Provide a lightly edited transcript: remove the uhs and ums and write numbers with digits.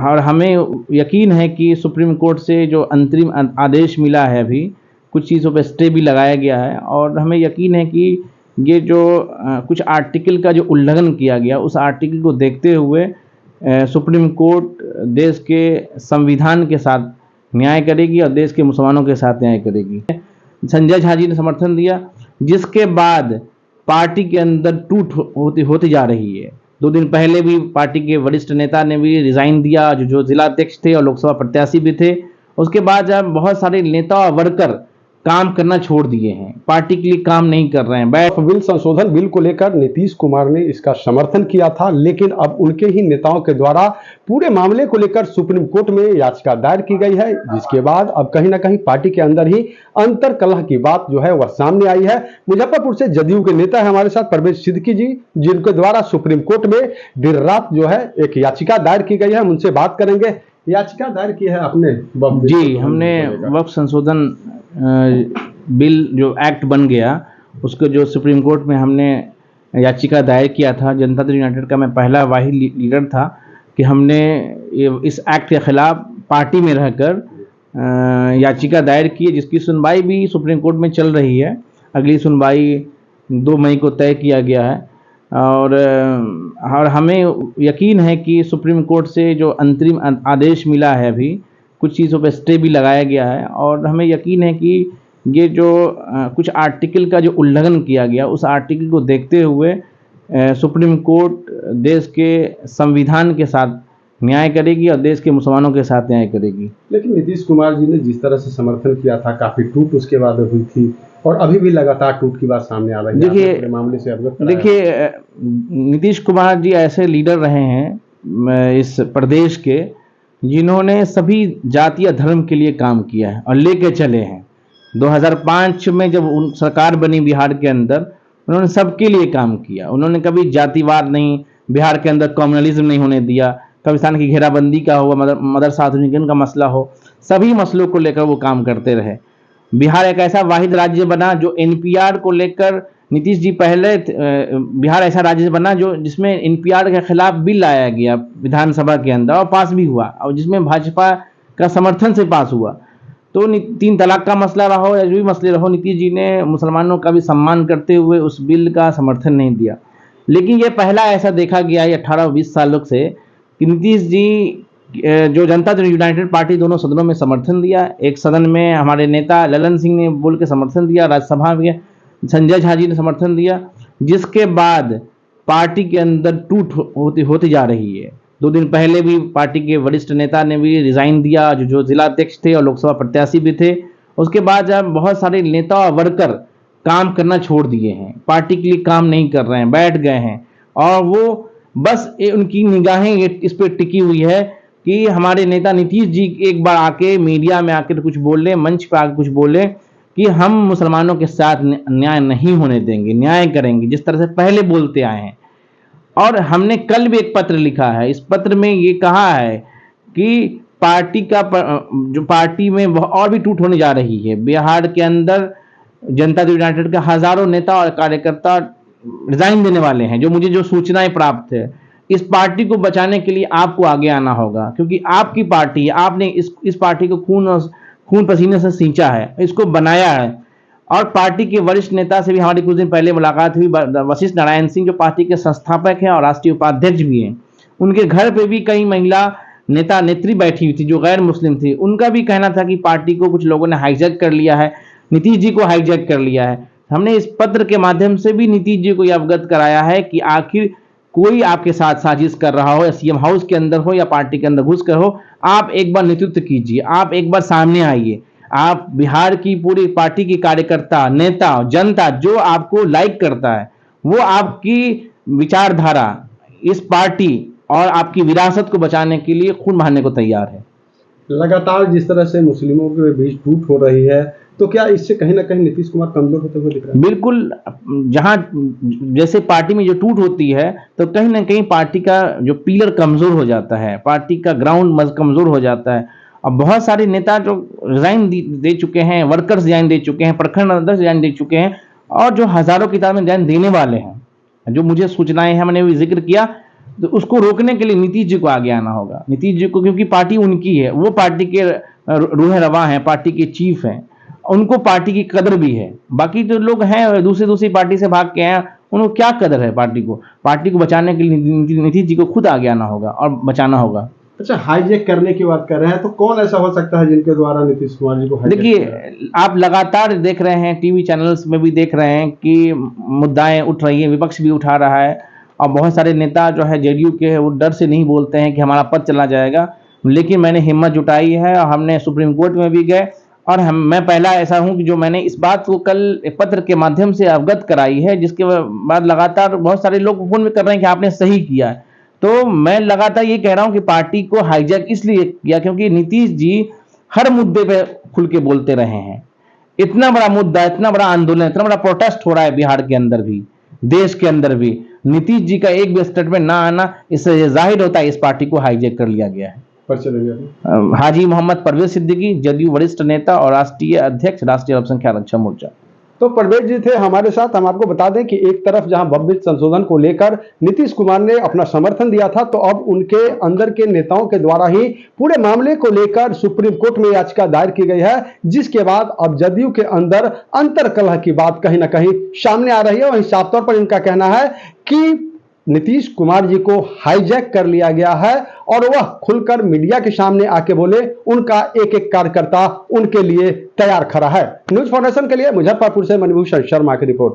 और हमें यकीन है कि सुप्रीम कोर्ट से जो अंतरिम आदेश मिला है, अभी कुछ चीज़ों पर स्टे भी लगाया गया है, और हमें यकीन है कि ये जो कुछ आर्टिकल का जो उल्लंघन किया गया, उस आर्टिकल को देखते हुए सुप्रीम कोर्ट देश के संविधान के साथ न्याय करेगी और देश के मुसलमानों के साथ न्याय करेगी। संजय झा जी ने समर्थन दिया, जिसके बाद पार्टी के अंदर टूट होती जा रही है। 2 दिन पहले भी पार्टी के वरिष्ठ नेता ने भी रिजाइन दिया, जो जिला अध्यक्ष थे और लोकसभा प्रत्याशी भी थे। उसके बाद जब बहुत सारे नेता और वर्कर काम करना छोड़ दिए हैं, पार्टी के लिए काम नहीं कर रहे हैं। बिल संशोधन बिल को लेकर नीतीश कुमार ने इसका समर्थन किया था, लेकिन अब उनके ही नेताओं के द्वारा पूरे मामले को लेकर सुप्रीम कोर्ट में याचिका दायर की गई है, जिसके बाद अब कहीं ना कहीं पार्टी के अंदर ही अंतर कलह की बात जो है वह सामने आई है। मुजफ्फरपुर से जदयू के नेता है हमारे साथ परवेज सिद्दीकी जी, जिनके द्वारा सुप्रीम कोर्ट में देर रात जो है एक याचिका दायर की गई है, उनसे बात करेंगे। याचिका दायर की है आपने? जी, हमने वक्फ संशोधन बिल जो एक्ट बन गया, उसको जो सुप्रीम कोर्ट में हमने याचिका दायर किया था। जनता दल यूनाइटेड का मैं पहला वाहिद लीडर था कि हमने इस एक्ट के खिलाफ पार्टी में रहकर याचिका दायर की, जिसकी सुनवाई भी सुप्रीम कोर्ट में चल रही है। अगली सुनवाई 2 मई को तय किया गया है, और हमें यकीन है कि सुप्रीम कोर्ट से जो अंतरिम आदेश मिला है, अभी कुछ चीज़ों पर स्टे भी लगाया गया है, और हमें यकीन है कि ये जो कुछ आर्टिकल का जो उल्लंघन किया गया, उस आर्टिकल को देखते हुए सुप्रीम कोर्ट देश के संविधान के साथ न्याय करेगी और देश के मुसलमानों के साथ न्याय करेगी। लेकिन नीतीश कुमार जी ने जिस तरह से समर्थन किया था, काफी टूट उसके बाद हुई थी, और अभी भी लगातार टूट की बात सामने आ रही है। मामले से अवगत कराया। देखिए, नीतीश कुमार जी ऐसे लीडर रहे हैं इस प्रदेश के, जिन्होंने सभी जाति या धर्म के लिए काम किया है और लेके चले हैं। 2005 में जब सरकार बनी बिहार के अंदर, उन्होंने सबके लिए काम किया। उन्होंने कभी जातिवाद नहीं, बिहार के अंदर कम्युनलिज्म नहीं होने दिया, कब्रिस्तान की घेराबंदी का हो, मदरसा आधुनिकीकरण का मसला हो, सभी मसलों को लेकर वो काम करते रहे। बिहार एक ऐसा वाहिद राज्य बना जो एनपीआर को लेकर, नीतीश जी पहले बिहार ऐसा राज्य बना जो जिसमें एनपीआर के खिलाफ बिल लाया गया विधानसभा के अंदर और पास भी हुआ, और जिसमें भाजपा का समर्थन से पास हुआ। तो 3 तलाक का मसला रहो या जो भी मसले रहो, नीतीश जी ने मुसलमानों का भी सम्मान करते हुए उस बिल का समर्थन नहीं दिया। लेकिन ये पहला ऐसा देखा गया है 18-20 सालों से कि नीतीश जी जो जनता दल यूनाइटेड पार्टी दोनों सदनों में समर्थन दिया। एक सदन में हमारे नेता ललन सिंह ने बोल के समर्थन दिया, राज्यसभा में संजय झा जी ने समर्थन दिया, जिसके बाद पार्टी के अंदर टूट होती जा रही है। 2 दिन पहले भी पार्टी के वरिष्ठ नेता ने भी रिजाइन दिया, जो जिला अध्यक्ष थे और लोकसभा प्रत्याशी भी थे। उसके बाद जब बहुत सारे नेता और वर्कर काम करना छोड़ दिए हैं, पार्टी के लिए काम नहीं कर रहे हैं, बैठ गए हैं, और वो बस उनकी निगाहें इस पर टिकी हुई है कि हमारे नेता नीतीश जी एक बार आके मीडिया में आकर कुछ बोल लें, मंच पर आकर कुछ बोले कि हम मुसलमानों के साथ न्याय नहीं होने देंगे, न्याय करेंगे, जिस तरह से पहले बोलते आए हैं। और हमने कल भी एक पत्र लिखा है, इस पत्र में ये कहा है कि पार्टी का जो पार्टी में और भी टूट होने जा रही है। बिहार के अंदर जनता दल यूनाइटेड का हजारों नेता और कार्यकर्ता रिजाइन देने वाले हैं, जो मुझे जो सूचनाएं प्राप्त है। इस पार्टी को बचाने के लिए आपको आगे आना होगा, क्योंकि आपकी पार्टी है, आपने इस पार्टी को खून पसीने से सींचा है, इसको बनाया है। और पार्टी के वरिष्ठ नेता से भी हमारी कुछ दिन पहले मुलाकात हुई, वशिष्ठ नारायण सिंह जो पार्टी के संस्थापक हैं और राष्ट्रीय उपाध्यक्ष भी हैं। उनके घर पे भी कई महिला नेता नेत्री बैठी हुई थी जो गैर मुस्लिम थी। उनका भी कहना था कि पार्टी को कुछ लोगों ने हाईजैक कर लिया है, नीतीश जी को हाईजैक कर लिया है। हमने इस पत्र के माध्यम से भी नीतीश जी को यह अवगत कराया है कि आखिर कोई आपके साथ साजिश कर रहा हो, या सीएम हाउस के अंदर हो या पार्टी के अंदर घुस कर हो, आप एक बार नेतृत्व कीजिए, आप एक बार सामने आइए। आप बिहार की पूरी पार्टी की कार्यकर्ता, नेता, जनता जो आपको लाइक करता है, वो आपकी विचारधारा, इस पार्टी और आपकी विरासत को बचाने के लिए खून बहाने को तैयार है। लगातार जिस तरह से मुस्लिमों के बीच टूट हो रही है, तो क्या इससे कहीं ना कहीं नीतीश कुमार कमजोर होते हुए दिख रहे हैं? बिल्कुल, जहां जैसे पार्टी में जो टूट होती है, तो कहीं ना कहीं पार्टी का जो पिलर कमजोर हो जाता है, पार्टी का ग्राउंड कमजोर हो जाता है। अब बहुत सारे नेता जो रिजाइन दे चुके हैं, वर्कर्स रिजाइन दे चुके हैं, प्रखंड अध्यक्ष रिजाइन दे चुके हैं, और जो हजारों की तादाद में रिजाइन देने वाले हैं, जो मुझे सूचनाएं हैं, मैंने भी जिक्र किया, तो उसको रोकने के लिए नीतीश जी को आगे आना होगा। नीतीश जी को, क्योंकि पार्टी उनकी है, वो पार्टी के रूह रवा हैं, पार्टी के चीफ हैं, उनको पार्टी की कदर भी है। बाकी जो लोग हैं दूसरी पार्टी से भाग के हैं, उनको क्या कदर है पार्टी को बचाने के लिए नीतीश जी को खुद आगे आना होगा और बचाना होगा। अच्छा, हाईजैक करने की बात कर रहे हैं, तो कौन ऐसा हो सकता है जिनके द्वारा नीतीश कुमार जी को हाईजैक किया है? देखिए, आप लगातार देख रहे हैं, टीवी चैनल्स में भी देख रहे हैं कि मुद्दाएं उठ रही हैं, विपक्ष भी उठा रहा है, और बहुत सारे नेता जो है जेडीयू के, वो डर से नहीं बोलते हैं कि हमारा पद चला जाएगा। लेकिन मैंने हिम्मत जुटाई है और हमने सुप्रीम कोर्ट में भी गए, और मैं पहला ऐसा हूं कि जो मैंने इस बात को कल एक पत्र के माध्यम से अवगत कराई है, जिसके बाद लगातार बहुत सारे लोग फोन में कर रहे हैं कि आपने सही किया है। तो मैं लगातार ये कह रहा हूं कि पार्टी को हाईजैक इसलिए किया क्योंकि नीतीश जी हर मुद्दे पे खुल के बोलते रहे हैं। इतना बड़ा मुद्दा, इतना बड़ा आंदोलन, इतना बड़ा प्रोटेस्ट हो रहा है बिहार के अंदर भी, देश के अंदर भी, नीतीश जी का एक भी स्टेटमेंट ना आना, इससे जाहिर होता है इस पार्टी को हाईजैक कर लिया गया है। हाजी मोहम्मद परवेज सिद्दीकी, जदयू वरिष्ठ नेता और राष्ट्रीय अध्यक्ष, राष्ट्रीय अल्पसंख्यक आरक्षण मोर्चा। तो परवेज जी थे हमारे साथ। हम आपको बता दें कि एक तरफ जहां भव्य संशोधन को लेकर नीतीश कुमार ने अपना समर्थन दिया था, तो अब उनके अंदर के नेताओं के द्वारा ही पूरे मामले को लेकर सुप्रीम कोर्ट में याचिका दायर की गई है, जिसके बाद अब जदयू के अंदर अंतर्कलह की बात कहीं ना कहीं सामने आ रही है। वहीं साफ तौर पर इनका कहना है कि नीतीश कुमार जी को हाईजैक कर लिया गया है और वह खुलकर मीडिया के सामने आके बोले, उनका एक एक कार्यकर्ता उनके लिए तैयार खड़ा है। न्यूज़ फाउंडेशन के लिए मुजफ्फरपुर से मणिभूषण शर्मा की रिपोर्ट।